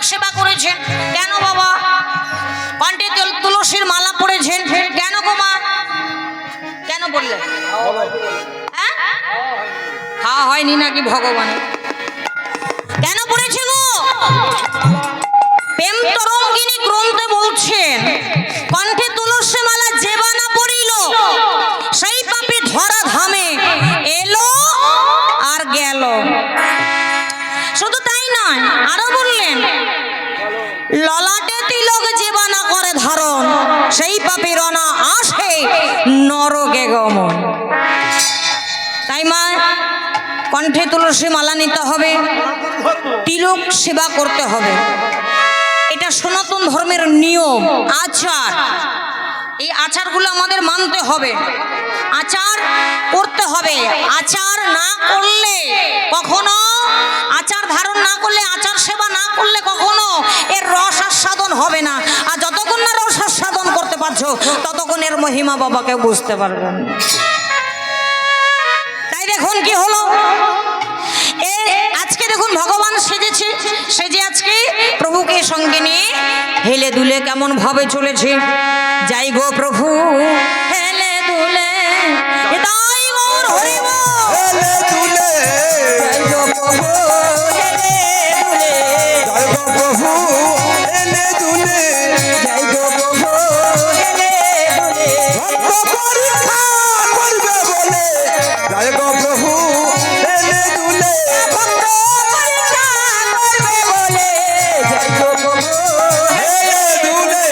সেবা করেছেন কেন বাবা? কণ্ঠে তুলসীর মালা পড়েছেন কেন গো মা? কেন বললেন? হ্যাঁ, খাওয়া হয়নি নাকি ভগবান? কেন পড়েছে গো? প্রেম তরঙ্গিনী গ্রন্থে বলছেন, কণ্ঠে তুলসী মালা যে বানা পড়িল সেই পাপী ধরা ধামে এলো আর গেল। শুধু তাই নয়, আরো বললেন, ললাটে তিলক যে বানা করে ধারণ সেই পাপীর না আসে নরকে গমন। তাই মা, কণ্ঠে তুলসী মালা নিতে হবে, তিলক সেবা করতে হবে, এটা সনাতন ধর্মের নিয়ম আচার। এই আচারগুলো আমাদের মানতে হবে, আচার করতে হবে। আচার না করলে কখনো, আচার ধারণ না করলে, আচার সেবা না করলে কখনো এর রস আস্বাদন হবে না। আর যতক্ষণ না রস আস্বাদন করতে পারছো ততক্ষণ এর মহিমা বাবাকে বুঝতে পারবেন। তাই দেখুন কি হলো, আজকে দেখুন ভগবান সেজেছে, সেজে আজকে প্রভুকে সঙ্গে নিয়ে হেলে দুলে কেমন ভাবে চলেছে। যাই গো প্রভু হেলে দুলে, তাই মোর হরি বল। হেলে দুলে, যাই গো প্রভু হেলে দুলে, যাই গো প্রভু হেলে দুলে, যাই গো প্রভু হেলে দুলে। ভক্ত পরীক্ষা করবে বলে, যাই গো প্রভু হেলে দুলে, ভক্ত পরীক্ষা করবে বলে, যাই গো প্রভু হেলে দুলে।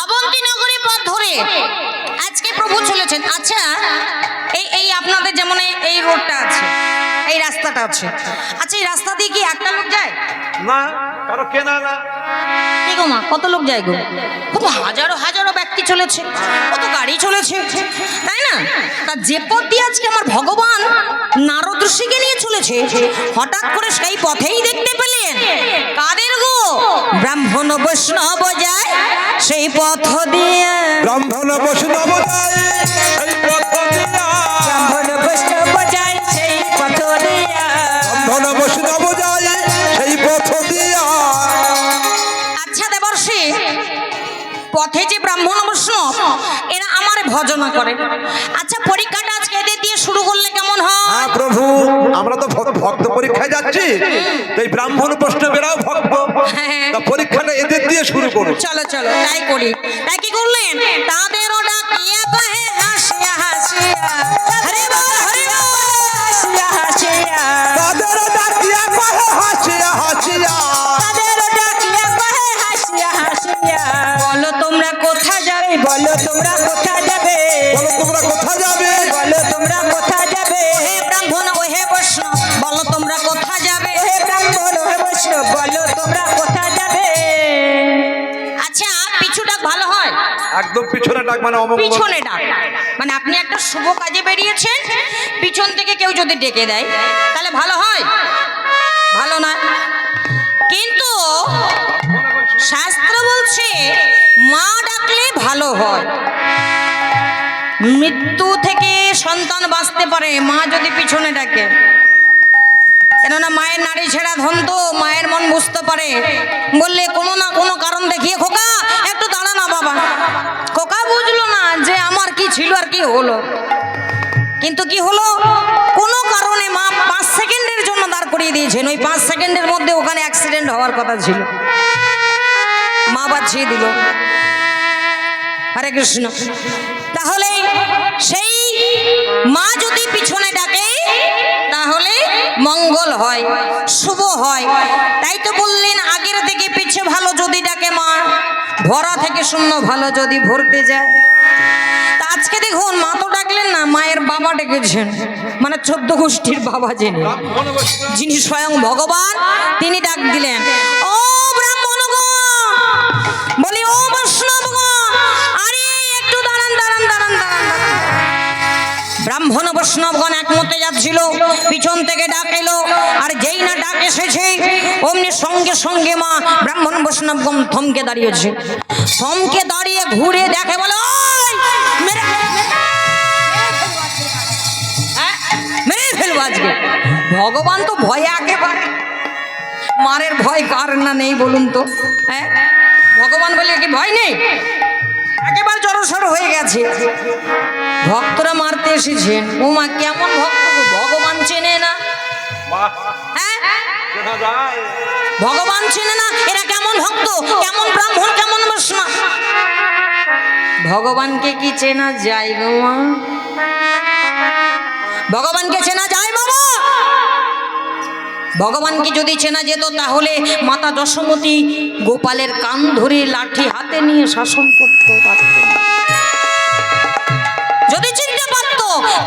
অবন্তী নগরী পথ ধরে আজকে প্রভু চলেছেন। আচ্ছা, এই আপনাদের যেমন এই রোডটা আছে, এই রাস্তাটা আছে, আচ্ছা এই রাস্তা দিয়ে কি একটা লোক যায় না? কারো কেনা না। কি গো মা, কত লোক যায় গো? কত হাজারো হাজারো ব্যক্তি চলেছে, কত গাড়ি চলেছে, তাই না? তা যে পথ দিয়ে আজকে আমার ভগবান নারদ ঋষিকে নিয়ে চলেছে, হঠাৎ করে সেই পথেই দেখতে পেলেন কাদের গো? ব্রাহ্মণ বৈষ্ণব যায় সেই পথ দিয়ে, ব্রাহ্মণ বৈষ্ণব যায় সেই পথ দিয়া, ব্রাহ্মণ বৈষ্ণব যায় সেই পথ দিয়া, ব্রাহ্মণ বৈষ্ণব যায় সেই পথ দিয়া। আচ্ছা দেবর্ষি, পথে যে ব্রাহ্মণ বৈষ্ণব এরা আমার ভজনা করে, আচ্ছা পরীক্ষাটা আজকে এদের দিয়ে শুরু করলে কেমন হয়? হ্যাঁ প্রভু, আমরা তো ভক্ত পরীক্ষায় যাচ্ছি, তো এই ব্রাহ্মণ বৈষ্ণবেরাও ভক্ত, তা পরীক্ষাটা এদের দিয়ে শুরু করুন। চলো চলো তাই করি। তাই কি করলেন? তাদেরও ডাকিয়া কহে হাসিয়া হাসিয়া, হরি বল হরি বল, হাসিয়া হাসিয়া, তাদেরও ডাকিয়া কহে হাসিয়া হাসিয়া, তাদেরও ডাকিয়া কহে হাসিয়া হাসিয়া। বলো তোমরা কোথা যাবে, বলো তোমরা কোথা যাবে, বলো তোমরা কোথা যাবে, বলো তোমরা কোথা যাবে। হে ব্রাহ্মণ ও হে বৈষ্ণব বলো তোমরা কোথা যাবে, হে ব্রাহ্মণ ও হে বৈষ্ণব বলো তোমরা কোথা যাবে। আচ্ছা পিছুটা ভালো হয়? একদম পিছনে ডাক, মানে অমঙ্গল। পিছনে ডাক মানে আপনি একটা শুভ কাজে বেরিয়েছেন, পিছন থেকে কেউ যদি ডেকে দেয় তাহলে ভালো হয়? ভালো নয়। কিন্তু শাস্ত্র বলছে মা ডাকলে ভালো হয়, মৃত্যু থেকে সন্তান বাঁচতে পারে মা যদি পিছনে ডাকে। কেননা মায়ের নারী ছেঁড়া ধন তো, মায়ের মন বুঝতে পারে। বললে কোনো না কোনো কারণ দেখিয়ে, খোকা একটু দাঁড়া না বাবা। খোকা বুঝলো না যে আমার কি ছিল আর কি হলো, কিন্তু কি হলো, কোনো কারণে মা 5 সেকেন্ডের জন্য দাঁড় করিয়ে দিয়েছেন। ওই 5 সেকেন্ডের মধ্যে ওখানে অ্যাক্সিডেন্ট হওয়ার কথা ছিল, মা বাঁচিয়ে দিল। হরে কৃষ্ণ। তাহলে সেই মা যদি পিছনে ডাকে তাহলে মঙ্গল হয়, শুভ হয়। তাই তো বললেন আগের থেকে পিছে ভালো যদি ডাকে মা, ভরা থেকে শূন্য ভালো যদি ভরতে যায়। তা আজকে দেখুন মা তো ডাকলেন না, মায়ের বাবা ডেকেছেন, মানে 14 গোষ্ঠীর বাবা যিনি স্বয়ং ভগবান, তিনি ডাক দিলেন, ও ব্রাহ্মণ গো, বলি ও বৈষ্ণব গো, আরে একটু দাঁড়ান দাঁড়ান দাঁড়ান দাঁড়ান। ব্রাহ্মণ বৈষ্ণবগণ একমতে যাচ্ছিল, পিছন থেকে ডাক এলো, আর যেই না ডাক এসেছে অমনি সঙ্গে সঙ্গে মা ব্রাহ্মণ বৈষ্ণবগণ থমকে দাঁড়িয়েছে। থমকে দাঁড়িয়ে ঘুরে দেখে, বলে মেরে ফেলবো আজকে। ভগবান তো ভয়ে একেবারে মারের ভয় কার না নেই বলুন তো? হ্যাঁ, ভগবান বলে কি ভয় নেই? একেবারে জড়সড় হয়ে গেছে। ভক্তরা মারতে এসেছেন। ও মা, কেমন ভক্ত গো, ভগবান চেনে না? হ্যাঁ, ভগবান চেনে না, এরা কেমন ভক্ত, কেমন ব্রাহ্মণ, কেমন বৈষ্ণব? ভগবানকে কি চেনা যায় গো মা? ভগবানকে চেনা যায় বাবা? ভগবানকে যদি চেনা যেত তাহলে মাতা যশোমতী গোপালের কান ধরে লাঠি হাতে নিয়ে শাসন করতে পারত। যদি চিনতে পারত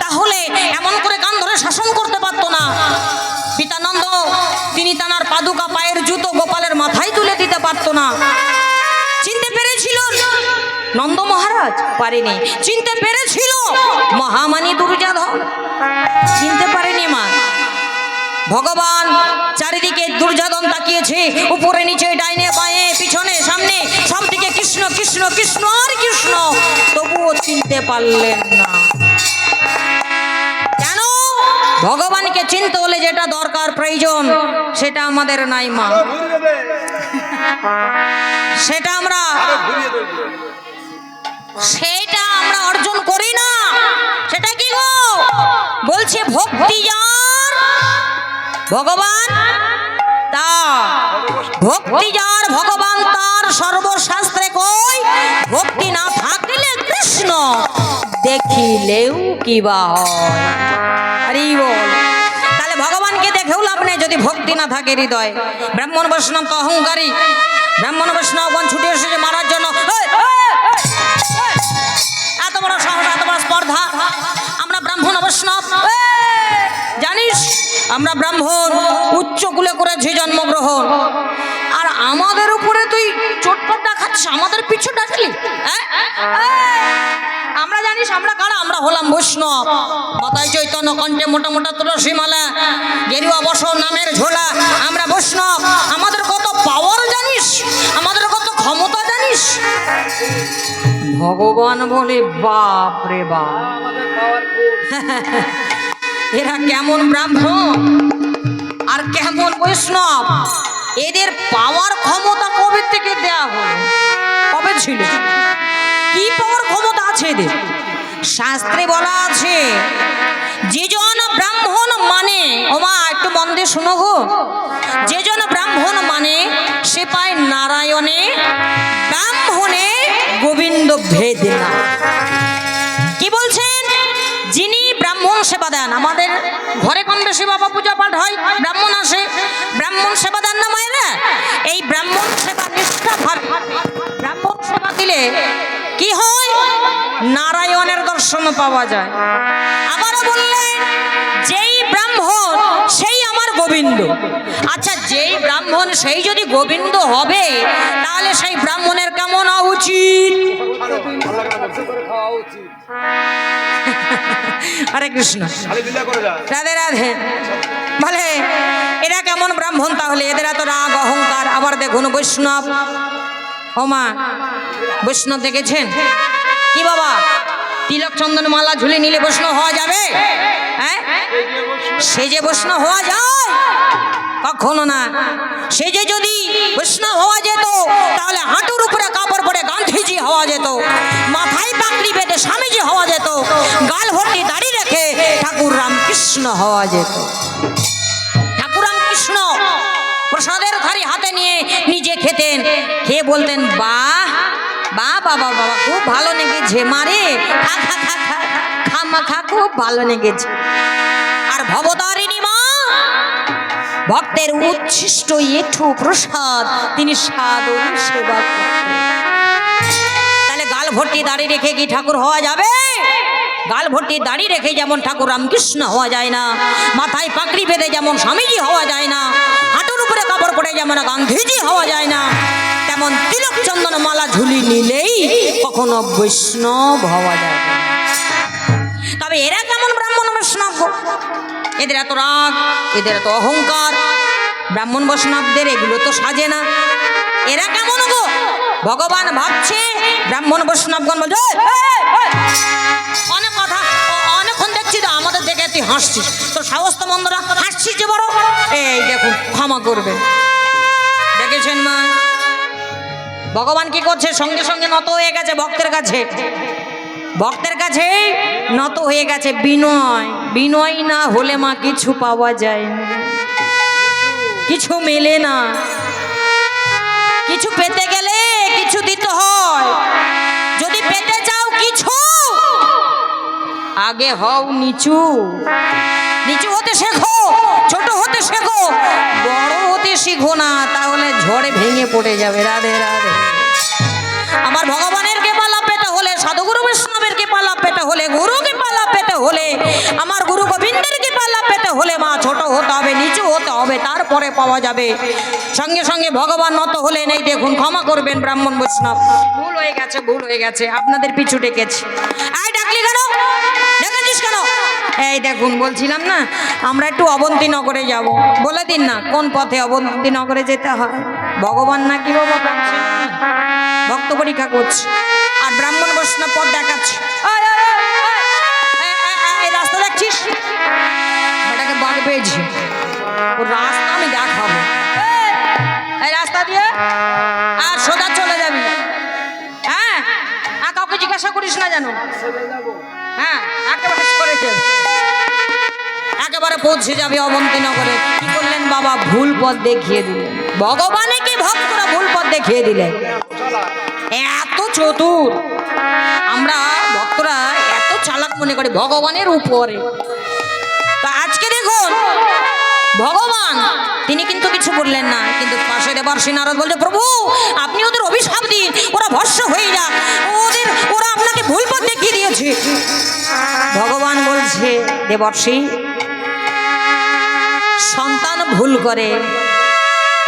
তাহলে এমন করে কান ধরে শাসন করতে পারত না। পিতানন্দ তিনি তানার পাদুকা পায়ের জুতো গোপালের মাথায় তুলে দিতে পারত না। চিনতে পেরেছিল নন্দ মহারাজ? পারেনি। চিনতে পেরেছিল মহামানী দুর্যোধন? চিনতে পারেনি মা। ভগবান চারিদিকে দুর্যোধন তাকিয়েছে, উপরে নিচে ডাইনে বাঁয়ে পিছনে সামনে সব দিকে কৃষ্ণ কৃষ্ণ কৃষ্ণ আর কৃষ্ণ, তবুও চিনতে পারলেন না। কেন? ভগবানকে চিনতে হলে যেটা দরকার প্রয়োজন সেটা আমাদের নাই মা। সেটা আমরা অর্জন করি না। সেটা কি গো? বলছে ভক্তি যার ভগবান তার, ভক্তি যার ভগবান তার, সর্বশাস্ত্রে কই ভক্তি না থাকলে কৃষ্ণ দেখিলেও কি বা হয়। হরি বল। তাহলে ভগবানকে দেখেও লাভ নেই যদি ভক্তি না থাকে হৃদয়। ব্রাহ্মণ বৈষ্ণব তো অহংকারী। ব্রাহ্মণ বৈষ্ণবগণ ছুটে এসেছে মারার জন্য। এত বড় সাহস, এত বড় স্পর্ধা! আমরা ব্রাহ্মণ বৈষ্ণব, জানিস আমরা ব্রাহ্মণ, উচ্চ কুলে করেছি জন্মগ্রহণ, আর আমাদের উপরে তুই চোটপট দেখাচ্ছিস, আমাদের পিছু ডাকলি? আমরা জানিস আমরা কারা? আমরা হলাম বৈষ্ণব। মাথায় চৈতন্য, কণ্ঠে মোটা মোটা তুলসী মালা, গেরুয়া বসন নামের ঝোলা। আমরা বৈষ্ণব। আমাদের কত পাওয়ার জানিস? আমাদের কত ক্ষমতা জানিস? ভগবান বলে বাপ রে বাপ, এরা কেমন ব্রাহ্মণ আর কেমন বৈষ্ণব! এদের পাওয়ার ক্ষমতা কবে থেকে দেয়া হলো? কবে ছিল? কি পাওয়ার ক্ষমতা আছে এদের? শাস্ত্রে বলা আছে যেজন ব্রাহ্মণ মানে, ওমা একটু মন দিয়ে শোনো গো, যেজন ব্রাহ্মণ মানে সে পায় নারায়ণে, ব্রাহ্মণে গোবিন্দ ভেদ না। কি বলছেন? যিনি ব্রাহ্মণ সেবা দেন, আমাদের ঘরে কম বেশি বাবা পূজা পাঠ হয়, ব্রাহ্মণ আসে, ব্রাহ্মণ সেবা দেন না মায়েরা? এই ব্রাহ্মণ সেবা নিষ্ঠা ভাবে ব্রাহ্মণ সেবা দিলে কি হয়? নারায়ণের দর্শন পাওয়া যায়। আবারও বললেন যেই ব্রাহ্মণ সেই আমার গোবিন্দ। আচ্ছা, যেই ব্রাহ্মণ সেই যদি গোবিন্দ হবে তাহলে সেই ব্রাহ্মণের কেমন হওয়া উচিত? হরে কৃষ্ণ, রাধে রাধে। বলে এরা কেমন ব্রাহ্মণ তাহলে? এদের এত রাগ অহংকার। আবার দেখুন বৈষ্ণব, ওমা বৈষ্ণব দেখেছেন কি বাবা? তিলক চন্দন মালা ঝুলে নিলে বৈষ্ণব হওয়া যাবে? হ্যাঁ, সে যে বৈষ্ণব হওয়া যায়? কখনো না। সে যে যদি বৈষ্ণব হওয়া যেত তাহলে হাঁটুর উপরে কাপড় পরে গান্ধীজি হওয়া যেত, মাথায় পাগড়ি বেঁধে স্বামীজি হওয়া যেত, গাল ভর্তি দাড়ি রেখে ঠাকুর রামকৃষ্ণ হওয়া যেত। ঠাকুর রামকৃষ্ণ প্রসাদের থালি হাতে নিয়ে নিজে খেতেন, খেয়ে বলতেন বাহ বাহ বাবা বাবা, খুব ভালো লেগেছে মারে, খা খা খা খা খা মা খা, খুব ভালো লেগেছে। আর ভবতারিণী মা ভক্তের উচ্ছিষ্ট এঠু প্রসাদ তিনি সাদরে সেবা করতেন। তাহলে গাল ভর্তি দাড়ি রেখে কি ঠাকুর হওয়া যাবে? গাল ভর্তি দাড়ি রেখে যেমন ঠাকুর রামকৃষ্ণ হওয়া যায় না, মাথায় পাগড়ি বেঁধে যেমন স্বামীজি হওয়া যায় না, হাঁটুর উপরে কাপড় পরে যেমন গান্ধীজি হওয়া যায় না, তেমন তিলক চন্দন মালা ঝুলি নিলেই কখনো বৈষ্ণব হওয়া যায় না। তবে এরা কেমন ব্রাহ্মণ বৈষ্ণব? এদের এত রাগ, এদের এত অহংকার। ব্রাহ্মণ বৈষ্ণবদের এগুলো তো সাজে না। এরা কেমন গো? ভগবান ভাবছে, ব্রাহ্মণ বৈষ্ণবগণ বলছে অনেক কথা, অনেকক্ষণ দেখছি তো আমাদের দেখে তুই হাসছিস, তোর সাহস তো মন্দরা, হাসছিস যে বড়। এই দেখুন, ক্ষমা করবে, দেখেছেন মা, ভগবান কি করছে? সঙ্গে সঙ্গে নত হয়ে গেছে ভক্তের কাছে, ভক্তের কাছে নত হয়ে গেছে। বিনয়, বিনয় না হলে মা কিছু পাওয়া যায় না, কিছু মেলে না। কিছু পেতে গেলে কিছু দিতে হয়। যদি পেতে চাও কিছু, আগে হও নিচু। নিচু হতে শেখো, ছোট হতে শেখো, বড় হতে শিখো না, তাহলে ঝড়ে ভেঙে পড়ে যাবে। রাধে রাধে। আমার ভগবানের কৃপা লাভ পেতে হলে, সাধুগুরু বৈষ্ণবের কৃপা লাভ পেতে হলে, গুরু কৃপা লাভ পেতে হলে, আমার গুরু গোবিন্দের কৃপা লাভ পেতে হলে মা ছোট হতে হবে, নিচু হতে হবে, তারপরে পাওয়া যাবে। সঙ্গে সঙ্গে ভগবান নত হলে নেই। দেখুন, ক্ষমা করবেন ব্রাহ্মণ বৈষ্ণব, ভুল হয়ে গেছে, ভুল হয়ে গেছে, আপনাদের পিছু ডেকেছি। আয় ডাকলি কেন? ডেকেছিস কেন? এই দেখুন, বলছিলাম না আমরা একটু অবন্তী নগরে যাব, বলে দিন না কোন পথে অবন্তী নগরে যেতে হয়। ভগবান নাকি বাবা ভক্ত পরীক্ষা করছে, আর ব্রাহ্মণ বৈষ্ণব পথ দেখাচ্ছে। এই রাস্তা দেখছিস? এটাকে বাঘ পেয়েছি, ওর রাস্তা আমি দেখাবো। এই রাস্তা দিয়ে আর সোজা চলে যাবি। হ্যাঁ, আর কাউকে জিজ্ঞাসা করিস না জানো। হ্যাঁ, একেবারে করেছে, একেবারে পৌঁছে যাবে অবন্তী নগরে। কি করলেন বাবা? ভুল পথ দেখিয়ে দিলেন। ভগবানে কি ভক্তরা ভুল পথ দেখিয়ে দিলেন? এত চতুর আমরা ভক্তরা, এত চালাক মনে করি ভগবানের উপরে। তা আজকে দেখুন, ভগবান তিনি কিন্তু কিছু বললেন না, কিন্তু পাশে দেবর্ষি নারদ বলছে, প্রভু আপনি ওদের অভিশাপ দিন, ওরা ভস্ম হয়ে যাক, ওরা আপনাকে ভুল পথ দেখিয়ে দিয়েছে। ভগবান বলছে, দেবর্ষি, সন্তান ভুল করে,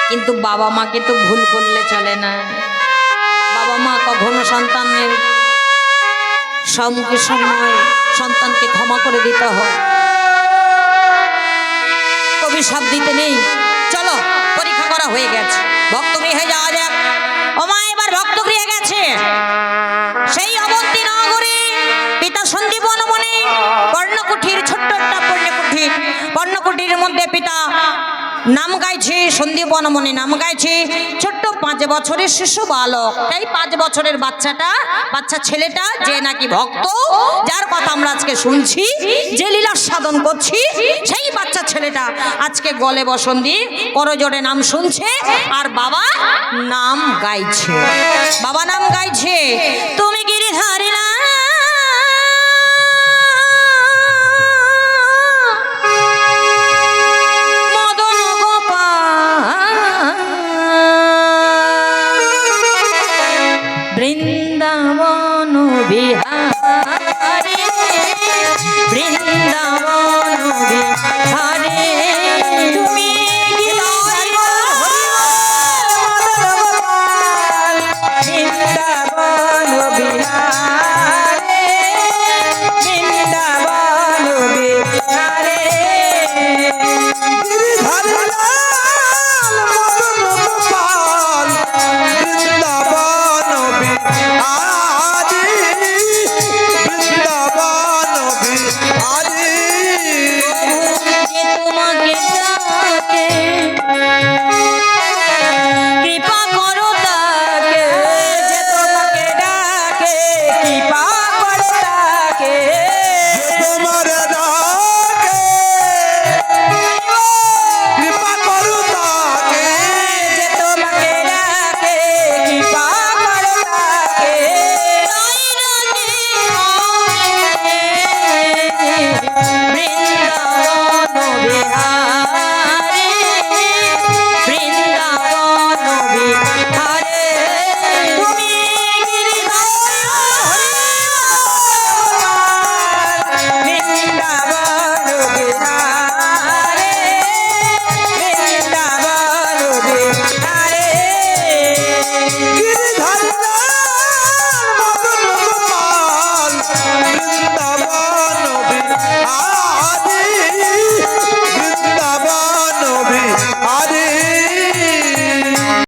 কিন্তু বাবা মাকে তো ভুল করলে চলে না। বাবা মা কখনো সন্তানের সম্মুখে সময় সন্তানকে ক্ষমা করে দিতে হয়, অভিশাপ দিতে নেই। চলো, পরীক্ষা করা হয়ে গেছে, ভক্তগৃহে যাওয়া যাক। ওমা, এবার ভক্তগৃহে গেছে সেই অবন্তী নগরে পিতা সন্দীপন মুনি পর্ণকুঠির, ছোট্ট একটা পর্ণকুঠির, পর্ণকুঠির মধ্যে পিতা নাম গাইছে, সন্দীপন মুনি নাম গাইছে। ছোট্ট 5 বছরের শিশু বালক, এই 5 বছরের বাচ্চা ছেলেটা যে নাকি ভক্ত, যার কথা আমরা আজকে শুনছি, যে লীলা সাধন করছি, সেই বাচ্চা ছেলেটা আজকে গলে বসন্তি করজোড়ে নাম শুনছে, আর বাবা নাম গাইছে। বাবা নাম গাইছে, তুমি গিরিধারী না বৃন্দাবন বিহারী, বৃন্দাবন বিহারী।